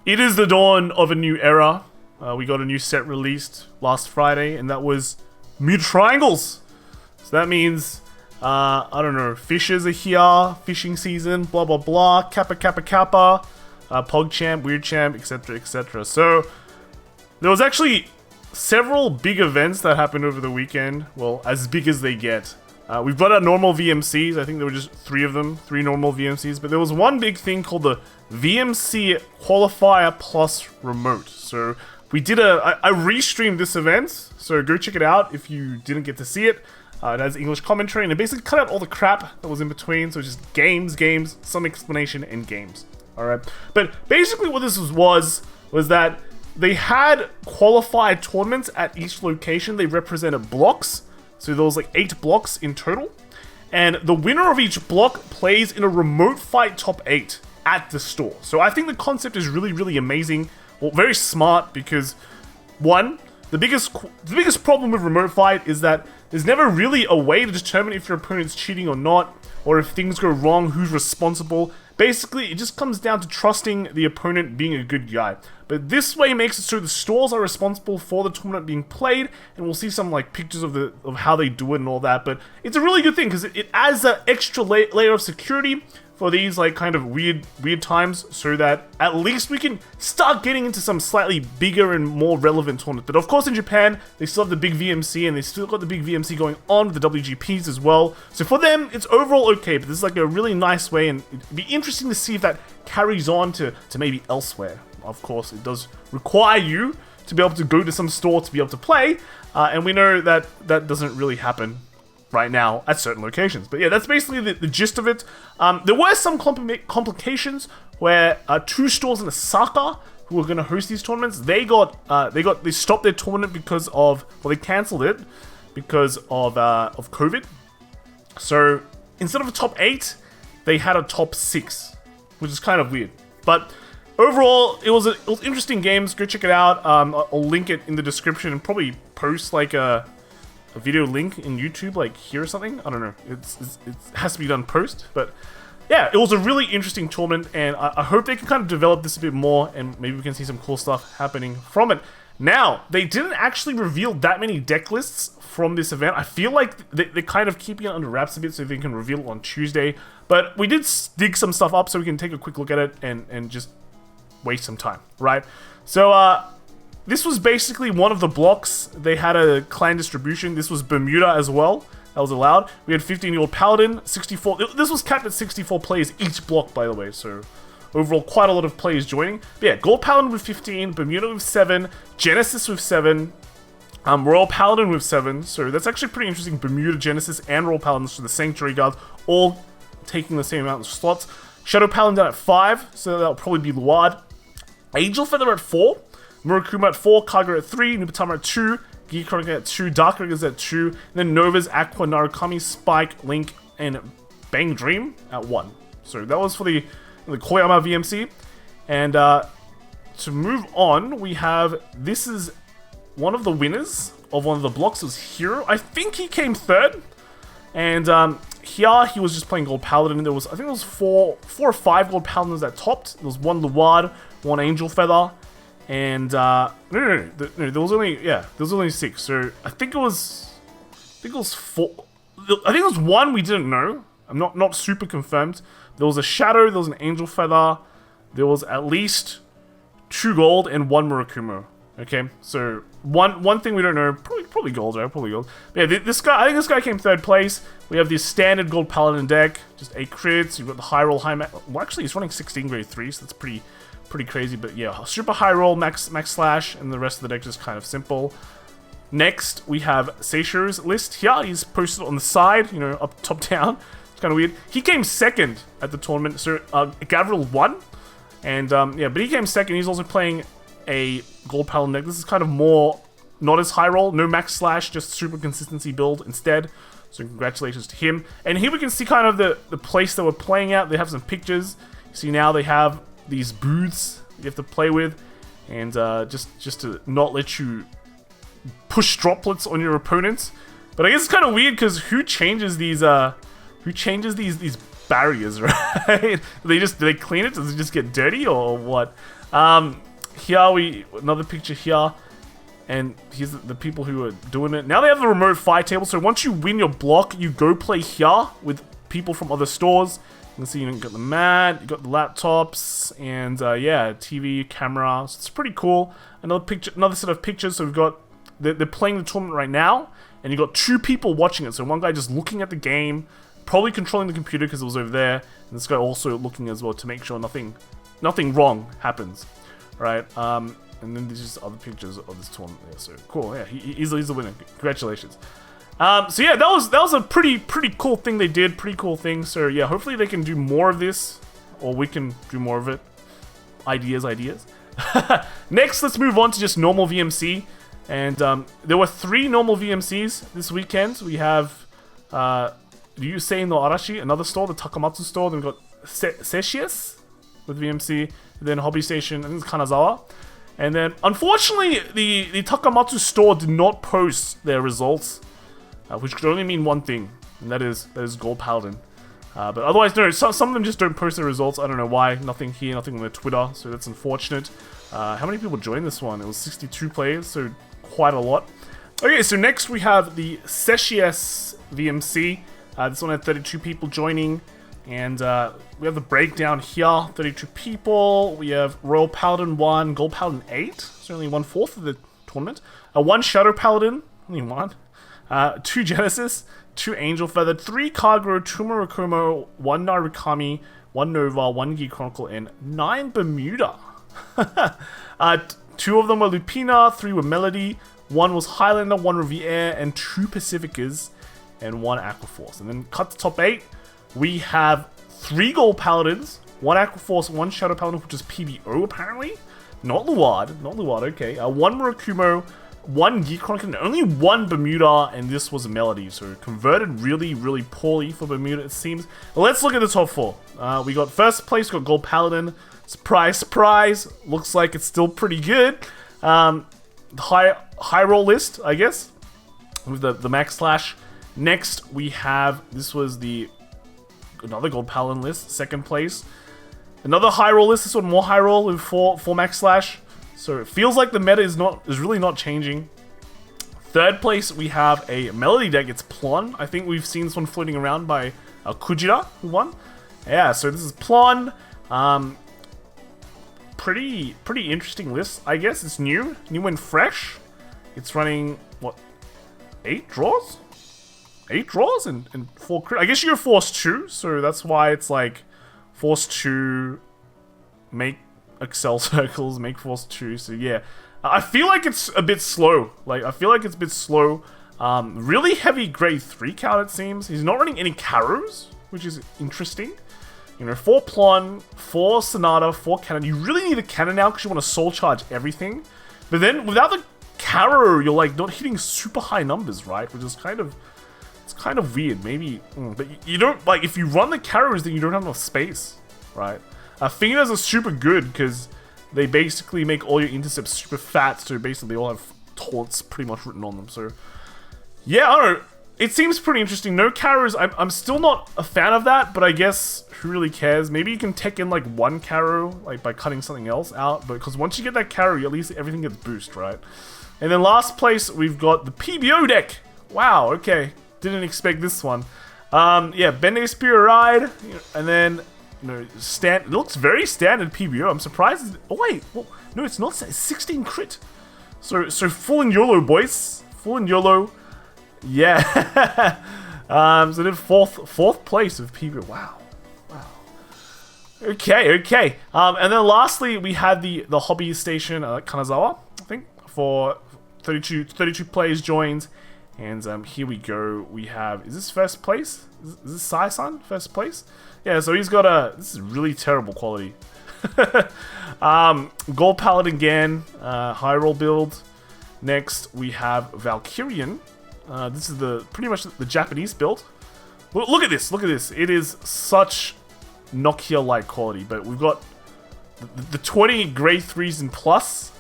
It is the dawn of a new era. We got a new set released last Friday, and that was Bermuda triangles. So that means, I don't know, fishes are here, fishing season, blah blah blah, kappa kappa kappa, PogChamp, WeirdChamp, etc etc. So there was actually several big events that happened over the weekend. Well, as big as they get. We've got our normal VMCs. I think there were just 3 of them, 3 normal VMCs. But there was one big thing called the VMC Qualifier Plus Remote. So we did I restreamed this event. So go check it out if you didn't get to see it. It has English commentary and it basically cut out all the crap that was in between. So just games, some explanation, and games. Alright. But basically what this was that they had qualified tournaments at each location. They represented blocks. So there was like 8 blocks in total. And the winner of each block plays in a remote fight top 8 at the store. So I think the concept is really, really amazing. Well, very smart because, one, the biggest problem with remote fight is that there's never really a way to determine if your opponent's cheating or not, or if things go wrong, who's responsible. Basically, it just comes down to trusting the opponent being a good guy. But this way makes it so the stores are responsible for the tournament being played, and we'll see some like pictures of how they do it and all that. But it's a really good thing because it adds an extra layer of security for these like kind of weird times, so that at least we can start getting into some slightly bigger and more relevant tournaments. But of course in Japan, they still have the big VMC, and they still got the big VMC going on with the WGPs as well. So for them, it's overall okay, but this is like a really nice way, and it'd be interesting to see if that carries on to maybe elsewhere. Of course, it does require you to be able to go to some store to be able to play, and we know that that doesn't really happen right now at certain locations. But yeah, that's basically the gist of it. There were some complications where 2 stores in Osaka who were going to host these tournaments, they stopped their tournament because of, well, they cancelled it because of COVID. So instead of a top 8, they had a top 6, which is kind of weird. But overall, it was interesting games. Go check it out. I'll link it in the description and probably post like a video link in YouTube, like here or something. I don't know. It has to be done post, but yeah, it was a really interesting tournament, and I hope they can kind of develop this a bit more, and maybe we can see some cool stuff happening from it. Now, they didn't actually reveal that many deck lists from this event. I feel like they're kind of keeping it under wraps a bit so they can reveal it on Tuesday, but we did dig some stuff up so we can take a quick look at it and just waste some time, right? So, this was basically one of the blocks. They had a clan distribution. This was Bermuda as well. That was allowed. We had 15-year-old Paladin, 64. This was capped at 64 players each block, by the way. So overall, quite a lot of players joining. But yeah, Gold Paladin with 15, Bermuda with 7, Genesis with 7, Royal Paladin with 7. So that's actually pretty interesting. Bermuda, Genesis, and Royal Paladin, so the Sanctuary Guards, all taking the same amount of slots. Shadow Paladin down at 5, so that'll probably be Luard. Angel Feather at 4. Murakuma at 4, Kaga at 3, Nubatama at 2, Geekronica at 2, Dark Riggers at 2, and then Nova's, Aqua, Narukami, Spike, Link, and Bang Dream at 1. So that was for the Koyama VMC. And to move on, we have, this is one of the winners of one of the blocks. It was Hero. I think he came 3rd. And here he was just playing Gold Paladin. There was, I think there was 4 or 5 Gold Paladins that topped. There was 1 Luard, 1 Angel Feather. And no, there was only 6. So I think it was 4. I think there was 1 we didn't know. I'm not super confirmed. There was a Shadow, there was an Angel Feather, there was at least 2 gold and 1 Murakuma. Okay, so one thing we don't know, probably gold, right? Probably gold. But yeah, this guy, I think this guy came 3rd place. We have this standard Gold Paladin deck, just 8 crits. You've got the high roll, high max. Well, actually, he's running 16 grade 3, so that's pretty crazy. But yeah, super high roll, max slash, and the rest of the deck is kind of simple. Next, we have Seisho's list here. He's posted on the side, you know, up top down. It's kind of weird. He came 2nd at the tournament, so Gavril won. And yeah, but he came 2nd. He's also playing a Gold Paladin deck. This is kind of more, not as high roll, no max slash, just super consistency build instead. So congratulations to him. And here we can see kind of the place that we're playing at. They have some pictures. See now they have these booths you have to play with, and just to not let you push droplets on your opponents. But I guess it's kind of weird because who changes these barriers, right? Do they clean it? Does it just get dirty or what? Here another picture here. And here's the people who are doing it. Now they have the remote fight table. So once you win your block, you go play here with people from other stores. You can see you got the mat, you got the laptops, and yeah, TV, camera. So it's pretty cool. Another set of pictures. So we've got they're playing the tournament right now, and you got 2 people watching it. So one guy just looking at the game, probably controlling the computer because it was over there, and this guy also looking as well to make sure nothing wrong happens, right? And then there's just other pictures of this tournament there. So cool, yeah, he's the winner. Congratulations. So yeah, that was a pretty cool thing they did. Pretty cool thing. So yeah, hopefully they can do more of this, or we can do more of it. Ideas. Next, let's move on to just normal VMC. And there were 3 normal VMCs this weekend. We have Ryusei no Arashi, another store, the Takamatsu store. Then we got Vgcs with VMC. Then Hobby Station, I think it's Kanazawa. And then, unfortunately, the Takamatsu store did not post their results. Which could only mean one thing, and that is Gold Paladin. But otherwise, no, some of them just don't post their results. I don't know why. Nothing here, nothing on their Twitter, so that's unfortunate. How many people joined this one? It was 62 players, so quite a lot. Okay, so next we have the Vgcs VMC. This one had 32 people joining, and we have the breakdown here. 32 people. We have Royal Paladin 1, Gold Paladin 8, so only 1/4 of the tournament. 1 Shadow Paladin, only 1. 2 Genesis, 2 Angel Feather, 3 Kagero, 2 Murakumo, 1 Narukami, 1 Nova, 1 Geek Chronicle, and 9 Bermuda. 2 of them were Lupina, 3 were Melody, 1 was Highlander, 1 Riviere, and 2 Pacificas, and 1 Aquaforce. And then cut to top 8, we have 3 Gold Paladins, 1 Aquaforce, 1 Shadow Paladin, which is PBO apparently. Not Luard, okay. 1 Murakumo, 1 Geek Chronicle, and only 1 Bermuda, and this was a Melody. So converted really poorly for Bermuda, it seems. Let's look at the top 4. We got first place, got Gold Paladin. Surprise. Looks like it's still pretty good. High roll list, I guess, with the Max Slash. Next, we have, this was another Gold Paladin list, second place. Another high roll list, this one more high roll with 4 Max Slash. So it feels like the meta is really not changing. Third place, we have a Melody deck. It's Plon. I think we've seen this one floating around by Kujira, who won. Yeah, so this is Plon. Pretty interesting list, I guess. It's new and fresh. It's running, what, 8 draws? 8 draws and 4 crit. I guess you're forced to, so that's why it's like forced to make Excel circles, make force 2, so yeah. I feel like it's a bit slow. Really heavy grade 3 count, it seems. He's not running any Karos, which is interesting. You know, 4 Plon, 4 Sonata, 4 Cannon. You really need a Cannon now because you want to soul charge everything. But then without the Karo, you're like not hitting super high numbers, right? Which is kind of weird. Maybe, but you don't, like, if you run the Karos, then you don't have enough space, right? Fingers are super good because they basically make all your intercepts super fat, so basically they all have taunts pretty much written on them. So yeah, I don't know. It seems pretty interesting. No Karos. I'm still not a fan of that, but I guess who really cares? Maybe you can tech in like 1 Karo, like by cutting something else out, but because once you get that Karo, at least everything gets boost, right? And then last place, we've got the PBO deck. Wow, okay. Didn't expect this one. Yeah, Bende Spear Ride, and then, you know, it looks very standard PBO. I'm surprised. Oh wait, well, no, it's not. It's 16 crit. So full in YOLO, boys. Full in YOLO. Yeah. So then fourth place of PBO. Wow. Okay. And then lastly, we had the hobby station Kanazawa, I think, for 32 players joined. And here we go. We have, is this first place? Is this Sai-san first place? Yeah, so he's got this is really terrible quality. Gold Paladin again, high roll build. Next we have Valkyrian. This is pretty much the Japanese build. Look at this. It is such Nokia-like quality, but we've got the 20 grade 3s and plus.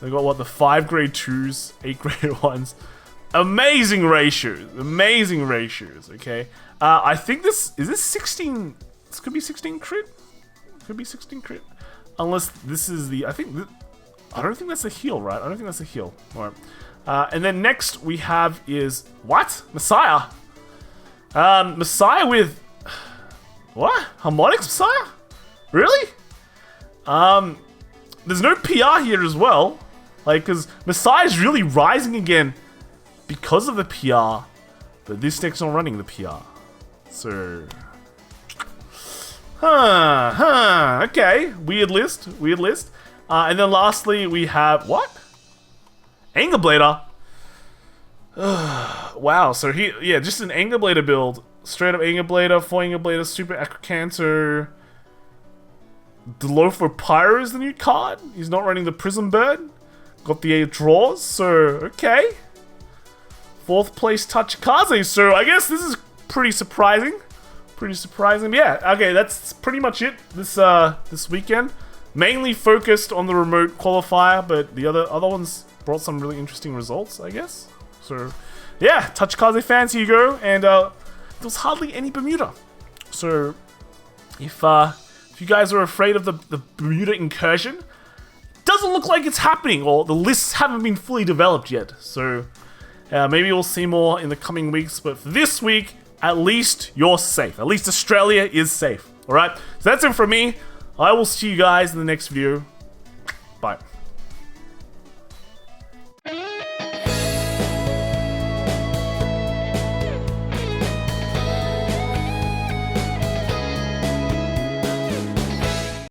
We've got what, the 5 grade 2s, 8 grade 1s. Amazing ratios, okay? I think is this 16, this could be 16 crit? Could be 16 crit. Unless this is the, I don't think that's a heal, right? I don't think that's a heal. Alright. And then next we have is, what? Messiah? Messiah with, what? Harmonics Messiah? Really? There's no PR here as well. Like, because Messiah's really rising again because of the PR. But this deck's not running the PR. So... okay. Weird list. And then lastly, we have... what? Anger Blader. Wow, so yeah, just an Anger Blader build. Straight up Anger Blader, 4 Anger Blader, Super Acrocanto. Delofo Pyro is the new card. He's not running the Prism Bird. Got the 8 draws, so okay. 4th place Tachikaze, so I guess this is pretty surprising. Yeah, okay, that's pretty much it this weekend. Mainly focused on the remote qualifier, but the other ones brought some really interesting results, I guess. So yeah, Tachikaze fans, here you go. And there was hardly any Bermuda. So if you guys are afraid of the Bermuda incursion, doesn't look like it's happening, or the lists haven't been fully developed yet. So maybe we'll see more in the coming weeks, but for this week, at least you're safe. At least Australia is safe. Alright, so that's it from me. I will see you guys in the next video.